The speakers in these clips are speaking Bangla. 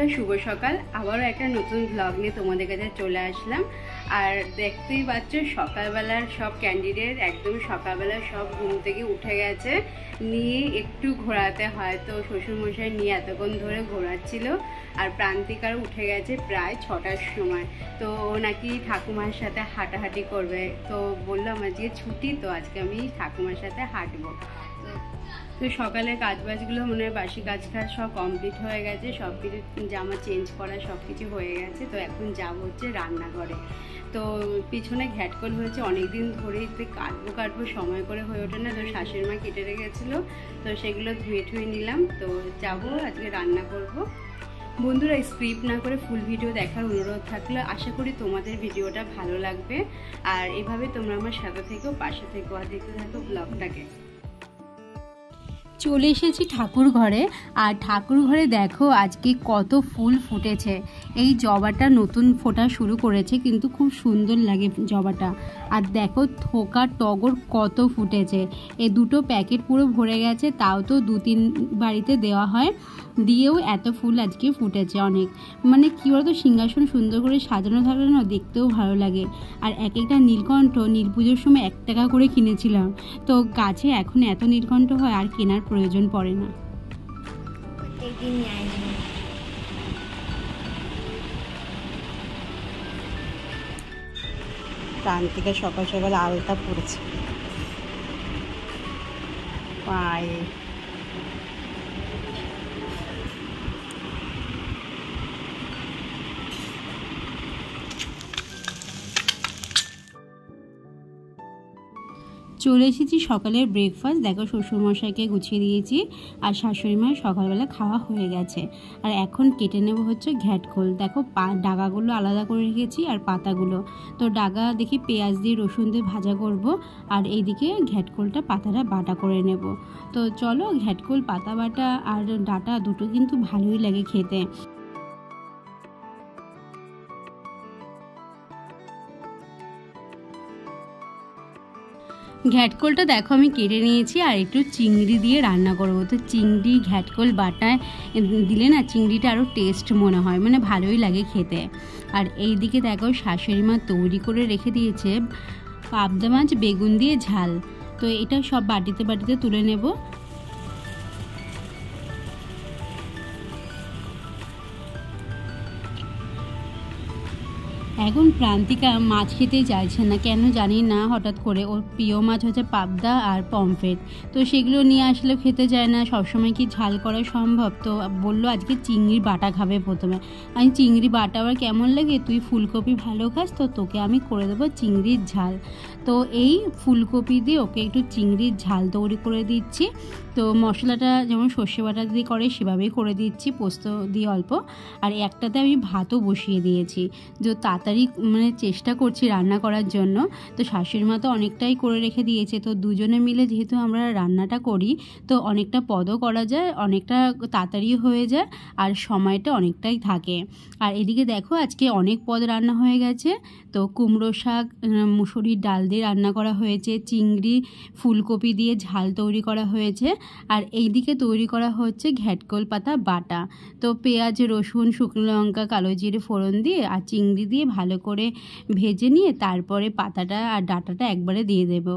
বন্ধুরা শুভ সকাল। আবারও একটা নতুন ব্লগ নিয়ে তোমাদের কাছে চলে আসলাম। আর দেখতেই পাচ্ছ সকালবেলার সব ক্যান্ডিডেট একদম সকালবেলা সব ঘুম থেকে উঠে গেছে, নিয়ে একটু ঘোরাতে হয়। তো শ্বশুরমশাই নিয়ে এতক্ষণ ধরে ঘোরাচ্ছিল। আর প্রান্তিকারও উঠে গেছে প্রায় 6টার সময়। তো ও নাকি ঠাকুমার সাথে হাঁটাহাঁটি করবে। তো বললাম আজকে ছুটি, তো আজকে আমি ঠাকুমার সাথে হাঁটবো। তো সকালে কাজবাজগুলো মনে হয় বাসি কাজ সব কমপ্লিট হয়ে গেছে, সব কিছু জামা চেঞ্জ করা সব কিছু হয়ে গেছে। তো এখন যাব হচ্ছে রান্নাঘরে। তো পিছনে ঘ্যাটকল হয়েছে অনেক দিন ধরেই, তো কাটবো সময় করে হয়ে ওঠে না। তো শাশুড়ি মা কেটে রেখেছিলো, তো সেগুলো ধুয়ে নিলাম। তো যাব আজকে রান্না করব। বন্ধুরা স্ক্রিপ্ট না করে ফুল ভিডিও দেখার অনুরোধ থাকলে আশা করি তোমাদের ভিডিওটা ভালো লাগবে। আর এভাবে তোমরা আমার সাথে থেকেও পাশে থেকেও আর দেখতে থাকো ব্লগটাকে। চলে এসেছি ঠাকুর ঘরে। আর ঠাকুর ঘরে দেখো আজকে কত ফুল ফুটেছে। এই জবাটা নতুন ফোটা শুরু করেছে, কিন্তু খুব সুন্দর লাগে জবাটা। আর দেখো থোকা টগর কত ফুটেছে। এই দুটো প্যাকেট পুরো ভরে গেছে, তাও তো 2-3 বাড়িতে দেওয়া হয়, দিয়েও এত ফুল আজকে ফুটেছে অনেক। মানে কী বলতো, সিংহাসন সুন্দর করে সাজানো থাকলে না দেখতেও ভালো লাগে। আর এক একটা নীলকণ্ঠ নীল পুজোর সময় 1 টাকা করে কিনেছিলাম। তো গাছে এখন এত নীলকণ্ঠ হয় আর কেনার প্রয়োজন পড়ে না। প্রান্তিকা সকাল সকাল আলতা পড়েছে পায়ে। চলে এসেছি সকালের ব্রেকফাস্ট। দেখো শ্বশুরমশাইকে গুছিয়ে দিয়েছি, আর শাশুড়ি মায়ের সকালবেলা খাওয়া হয়ে গেছে। আর এখন কেটে নেব হচ্ছে ঘ্যাটকল। দেখো ডাগাগুলো আলাদা করে রেখেছি আর পাতাগুলো। তো ডাগা দেখি পেঁয়াজ দিয়ে রসুন দিয়ে ভাজা করব, আর এইদিকে ঘ্যাটকলটা পাতাটা বাটা করে নেব। তো চলো, ঘ্যাটকল পাতা বাটা আর ডাটা দুটো কিন্তু ভালোই লাগে খেতে। ঘ্যাটকলটা দেখো আমি কেটে নিয়েছি, আর একটু চিংড়ি দিয়ে রান্না করবো। তো চিংড়ি ঘ্যাটকল বাটায় দিলে না চিংড়িটা আরও টেস্ট মনে হয়, মানে ভালোই লাগে খেতে। আর এই দিকে দেখো শাশুড়ি মা তৈরি করে রেখে দিয়েছে পাবদা মাছ বেগুন দিয়ে ঝাল। তো এটা সব বাটিতে তুলে নেব। এখন প্রান্তিকা মাছ খেতে চাইছে না, কেন জানি না। হঠাৎ করে ওর প্রিয় মাছ হচ্ছে পাবদা আর পমফ্রেট। তো সেগুলো নিয়ে আসলেও খেতে চায় না। সবসময় কি ঝাল করা সম্ভব? তো বললো আজকে চিংড়ির বাটা খাবে প্রথমে। আমি চিংড়ি বাটা আবার কেমন লাগে, তুই ফুলকপি ভালো খাস, তো তোকে আমি করে দেবো চিংড়ির ঝাল। তো এই ফুলকপি দিয়ে ওকে একটু চিংড়ির ঝাল তৈরি করে দিচ্ছি। তো মশলাটা যেমন সর্ষে বাটা দিয়ে করে সেভাবেই করে দিচ্ছি, পোস্ত দিয়ে অল্প। আর একটাতে আমি ভাতও বসিয়ে দিয়েছি, যে তাড়াতাড়ি মানে চেষ্টা করছি রান্না করার জন্য। তো শাশুড়ি মা তো অনেকটাই করে রেখে দিয়েছে। তো দুজনে মিলে যেহেতু আমরা রান্নাটা করি, তো অনেকটা পদও করা যায়, অনেকটা তাড়াতাড়ি হয়ে যায়, আর সময়টা অনেকটাই থাকে। আর এদিকে দেখো আজকে অনেক পদ রান্না হয়ে গেছে। তো কুমড়ো শাক মুসুরির ডাল দিয়ে রান্না করা হয়েছে, চিংড়ি ফুলকপি দিয়ে ঝাল তৈরি করা হয়েছে, আর এইদিকে তৈরি করা হচ্ছে ঘ্যাটকল পাতা বাটা। তো পেঁয়াজ রসুন শুকনো লঙ্কা কালো জিরে ফোড়ন দিয়ে আর চিংড়ি দিয়ে ভালো করে ভেজে নিয়ে তারপরে পাতাটা আর ডাটাটা একবারে দিয়ে দেব।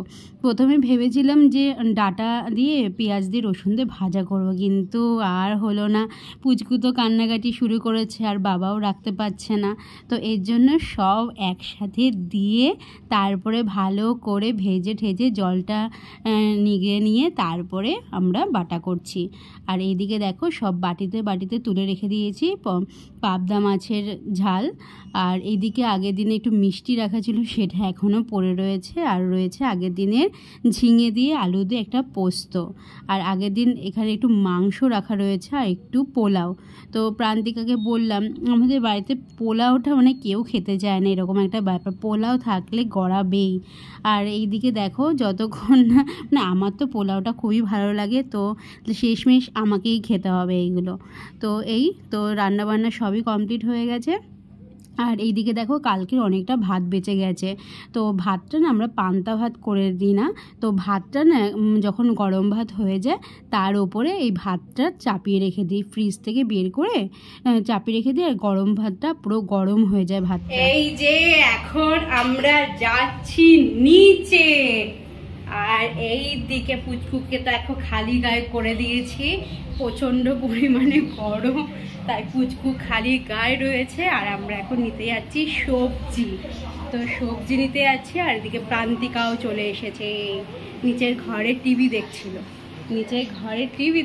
প্রথমে ভেবেছিলাম যে ডাটা দিয়ে পেঁয়াজ দিয়ে রসুন দিয়ে ভাজা করব, কিন্তু আর হলো না। পুচকু তো কান্নাকাটি শুরু করেছে, আর বাবাও রাখতে পারছে না। তো এর জন্য সব একসাথে দিয়ে তারপরে ভালো করে ভেজে ঠেজে জলটা নিগড়ে নিয়ে তারপরে আমরা বাটা করছি। আর এইদিকে দেখো সব বাটিতে তুলে রেখে দিয়েছি পাবদা মাছের ঝাল। আর এইদিকে আগের দিনে একটু মিষ্টি রাখা ছিল, সেটা এখনও পড়ে রয়েছে। আর রয়েছে আগের দিনের ঝিঙে দিয়ে আলু দিয়ে একটা পোস্ত। আর আগের দিন এখানে একটু মাংস রাখা রয়েছে, আর একটু পোলাও। তো প্রান্তিকাকে বললাম, আমাদের বাড়িতে পোলাওটা মানে কেউ খেতে চায় না, এরকম একটা ব্যাপার। পোলাও থাকলে গড়াবেই। আর এইদিকে দেখো যতক্ষণ না আমার তো পোলাওটা খুবই ভালো লাগে, তো শেষমেশ আমাকেই খেতে হবে এইগুলো। তো রান্নাবান্না সবই কমপ্লিট হয়ে গেছে। আর এইদিকে দেখো কালকের অনেকটা ভাত বেঁচে গেছে, তো ভাতটা না আমরা পান্তা ভাত করে দিই না, তো ভাতটা না যখন গরম ভাত হয়ে যায় তার ওপরে এই ভাতটা চাপিয়ে রেখে দিই, ফ্রিজ থেকে বের করে চাপিয়ে রেখে দিই, আর গরম ভাতটা পুরো গরম হয়ে যায় ভাতটা। এই যে এখন আমরা যাচ্ছি নিচে, আর এই দিকে পুচকুকে তো এখন খালি গায়ে করে দিয়েছি, প্রচণ্ড পরিমাণে গরম, তাই পুচকু খালি গায়ে রয়েছে। আর আমরা এখন নিতে যাচ্ছি সবজি, তো সবজি নিতে যাচ্ছি। আর এদিকে প্রান্তিকাও চলে এসেছে, নিচের ঘরে টিভি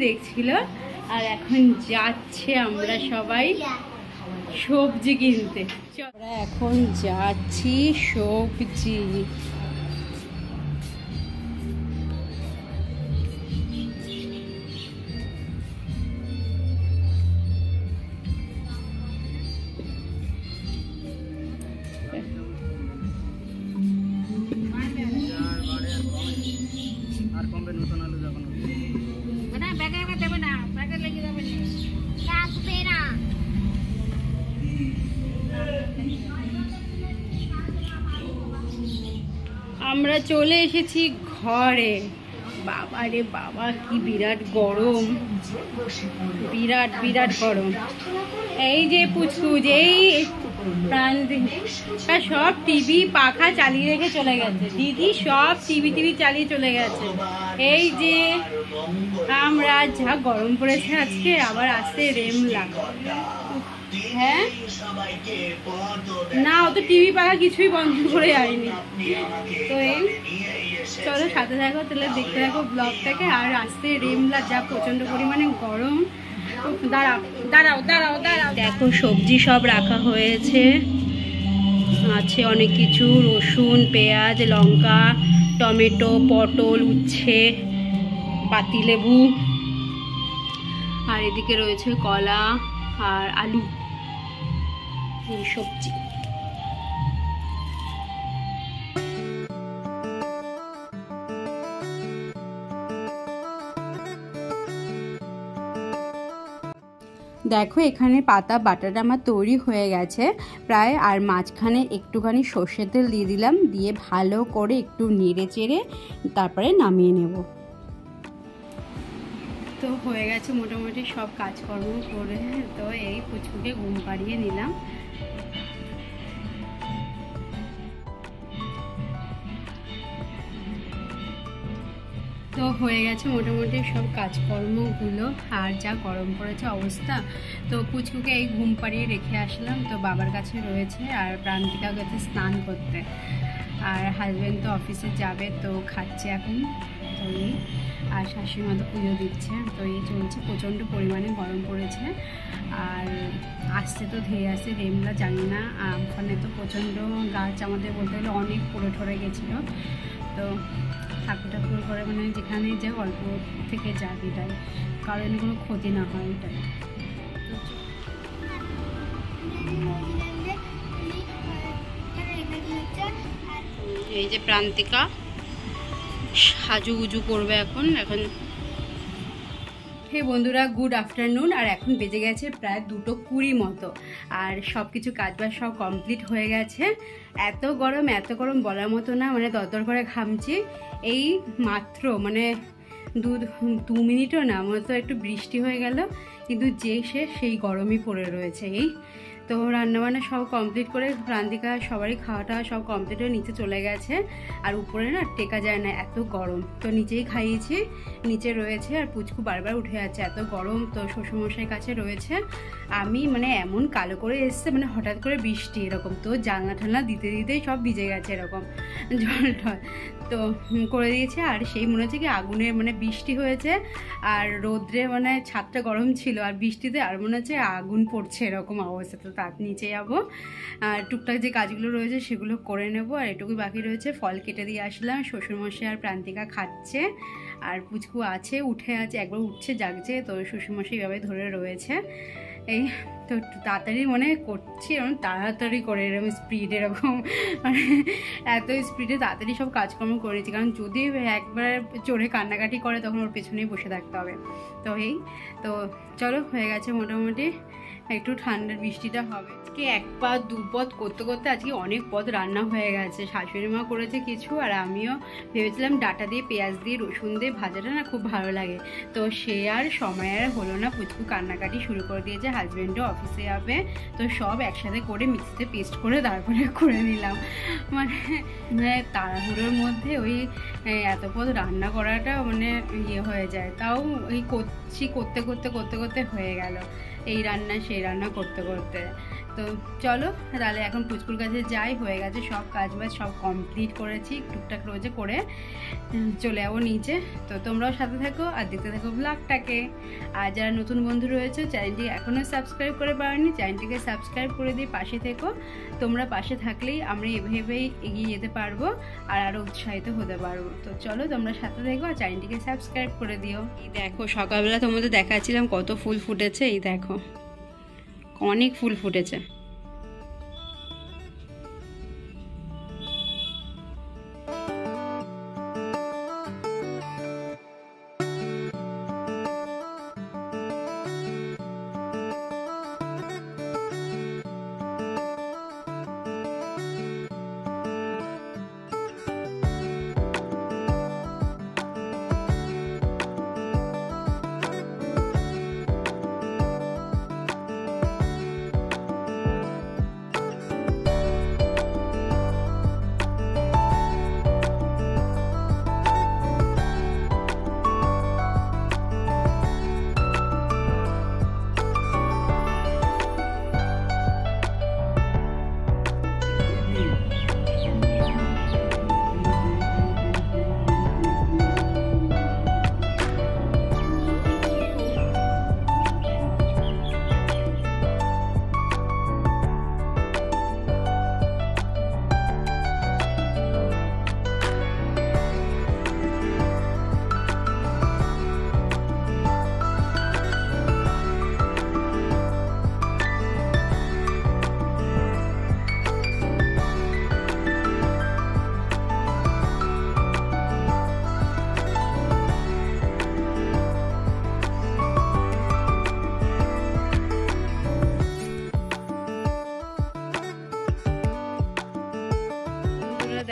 দেখছিল, আর এখন যাচ্ছে আমরা সবাই সবজি কিনতে। আমরা এখন যাচ্ছি সবজি। আমরা চলে এসেছি ঘরে। বাবা রে বাবা, কি বিরাট গরম, বিরাট গরম। এই যে পুচকু, যেই সব টিভি পাখা চালিয়ে রেখে চলে গেছে, দিদি সব টিভি চালিয়ে চলে গেছে। এই যে আমরা, যা গরম পড়েছে আজকে, আবার আসতে রেমলা। হ্যাঁ না, ও তো টিভি পাখা কিছুই বন্ধ করে যায়নি। তো এই চলো সাথে থাকো, তাহলে দেখতে থাকো ব্লগটাকে। আর আসতে রেমলা, যা প্রচন্ড পরিমাণে গরম। দাঁড়াও, দেখো সবজি সব রাখা হয়েছে, আছে অনেক কিছু, রসুন, পেঁয়াজ, লঙ্কা, টমেটো, পটল, উচ্ছে, পাতিলেবু, আর এদিকে রয়েছে কলা আর আলু, এই সবজি। দেখো এখানে পাতা বাটাটা আমার তৈরি হয়ে গেছে প্রায়, আর মাঝখানে একটুখানি সর্ষের তেল দিয়ে দিলাম, দিয়ে ভালো করে একটু নেড়ে চেড়ে তারপরে নামিয়ে নেব। তো হয়ে গেছে মোটামুটি সব কাজকর্ম করে, তো এই পুচকুকে ঘুম পাড়িয়ে নিলাম। তো হয়ে গেছে মোটামুটি সব কাজকর্মগুলো, আর যা গরম পড়েছে অবস্থা। তো পুচকুকে এই ঘুম পাড়িয়ে রেখে আসলাম, তো বাবার কাছে রয়েছে, আর প্রান্তিকা গেছে স্নান করতে, আর হাজব্যান্ড তো অফিসে যাবে, তো খাচ্ছে এখন। তো এই আর শাশুড়ি তো পুজো দিচ্ছে। তো এই চলছে, প্রচণ্ড পরিমাণে গরম পড়েছে, আর আসছে তো ধেয়ে আসছে রেমলা, জানি না। ওখানে তো প্রচণ্ড গাছ আমাদের বলতে গেলে অনেক পড়ে ঠরে গেছিলো, তো ঠাকুর করে মানে যেখানে যে অল্প থেকে যাক, এটাই কারণ কোনো ক্ষতি না হয়, এটাই। এই যে প্রান্তিকা সাজুগুজু করবে এখন। হে বন্ধুরা, গুড আফটারনুন। আর এখন বেজে গেছে প্রায় 2:20 মতো, আর সব কিছু কাজবাজ সব কমপ্লিট হয়ে গেছে। এত গরম বলার মতো না, মানে দরদর করে ঘামছি। এই মাত্র মানে 2 মিনিটও না, মতো একটু বৃষ্টি হয়ে গেল, কিন্তু যে সেই গরমই পড়ে রয়েছে। এই তো রান্নাবান্না সব কমপ্লিট করে প্রান্তিকা সবারই খাওয়া টাওয়া সব কমপ্লিট হয়ে নিচে চলে গেছে, আর উপরে না টেকা যায় না, এত গরম। তো নিচেই খাইয়েছি, নিচে রয়েছে, আর পুচকু বারবার উঠে যাচ্ছে, এত গরম। তো শ্বশুরমশাইয়ের কাছে রয়েছে। আমি মানে এমন কালো করে এসছে, মানে হঠাৎ করে বৃষ্টি এরকম, তো জানলা ঠান্না দিতেই সব ভিজে গেছে এরকম জল টল, তো করে দিয়েছে। আর সেই মনে হচ্ছে কি আগুনে, মানে বৃষ্টি হয়েছে আর রোদ্রে মানে ছাদটা গরম ছিল, আর বৃষ্টিতে আর মনে হচ্ছে আগুন পড়ছে এরকম অবস্থা। তো তার নিচে যাবো, আর টুকটাক যে কাজগুলো রয়েছে সেগুলো করে নেব। আর এটুকুই বাকি রয়েছে, ফল কেটে দিয়ে আসলাম, শ্বশুরমশাই আর প্রান্তিকা খাচ্ছে, আর পুচকু আছে, উঠে আছে, একবার উঠছে জাগছে, তো শ্বশুরমশাই এভাবে ধরে রয়েছে। এই তো তাড়াতাড়ি মনে করছি, এরকম তাড়াতাড়ি করে এরকম স্পিড, এরকম মানে এত স্পিডে তাড়াতাড়ি সব কাজকর্ম করেছি, কারণ যদি একবার চড়ে কান্নাকাটি করে তখন ওর পেছনেই বসে থাকতে হবে। তো এই তো চলো হয়ে গেছে মোটামুটি, একটু ঠান্ডার বৃষ্টিটা হবে। আজকে এক পদ দু পদ করতে করতে আজকে অনেক পদ রান্না হয়ে গেছে। শাশুড়ি মা করেছে কিছু, আর আমিও ভেবেছিলাম ডাঁটা দিয়ে পেঁয়াজ দিয়ে রসুন দিয়ে ভাজাটা না খুব ভালো লাগে, তো সে আর সময় আর হলো না। পুচকু কান্নাকাটি শুরু করে দিয়েছে, হাজব্যান্ডও অফিসে যাবে, তো সব একসাথে করে মিক্সিতে পেস্ট করে তারপরে করে নিলাম। মানে তাড়াহুড়োর মধ্যে ওই এত পদ রান্না করাটা মানে ইয়ে হয়ে যায়, তাও ওই করতে করতে হয়ে গেল এই রান্না সেই রান্না করতে করতে। তো চলো তাহলে এখন পুচকুর কাছে যাই, হয়ে গেছে সব কাজ বাজ সব কমপ্লিট করেছি, টুকটাক রোজে করে চলে যাবো নিচে। তো তোমরাও সাথে থাকো আর দেখতে থাকো ব্লগটাকে। আর যারা নতুন বন্ধু রয়েছে চ্যানেলটি এখনও সাবস্ক্রাইব করে পারেনি, চ্যানেলটিকে সাবস্ক্রাইব করে দিয়ে পাশে থেকো। তোমরা পাশে থাকলেই আমরা এভাবেই এগিয়ে যেতে পারবো আর আরও উৎসাহিত হতে পারবো। তো চলো তোমরা সাথে থেকো আর চ্যানেলটিকে সাবস্ক্রাইব করে দিও। এই দেখো সকালবেলা তোমাদের দেখাচ্ছিলাম কত ফুল ফুটেছে, এই দেখো অনেক ফুল ফুটেছে।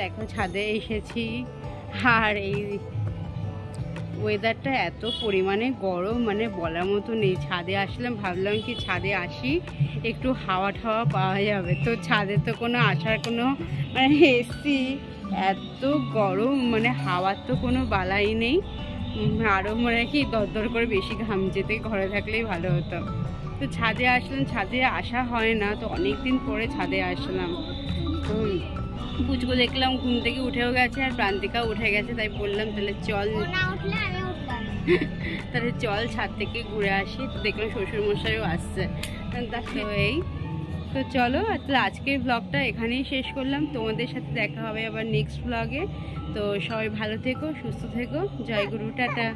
দেখো ছাদে এসেছি, আর এই ওয়েদারটা এত পরিমাণে গরম মানে বলার মতো নেই। ছাদে আসলাম, ভাবলাম কি ছাদে আসি একটু হাওয়া ঠাওয়া পাওয়া যাবে, তো ছাদে তো কোনো আসার কোনো মানে এসছি, এত গরম মানে হাওয়ার তো কোনো বালাই নেই। আরও মানে কি দরদর করে বেশি ঘাম যেতে, ঘরে থাকলেই ভালো হতো। তো ছাদে আসলাম, ছাদে আসা হয় না, তো অনেক দিন পরে ছাদে আসলাম। তো পুচকু দেখলাম ঘুম থেকে উঠেও গেছে আর প্রান্তিকাও উঠে গেছে, তাই বললাম তাহলে চল তাহলে চল ছাদ থেকে ঘুরে আসি। তো দেখলাম শ্বশুরমশাইও আসছে, তো এই তো চলো তাহলে আজকের ব্লগটা এখানেই শেষ করলাম। তোমাদের সাথে দেখা হবে আবার নেক্সট ব্লগে। তো সবাই ভালো থেকো, সুস্থ থেকো, জয় গুরু, টাটা।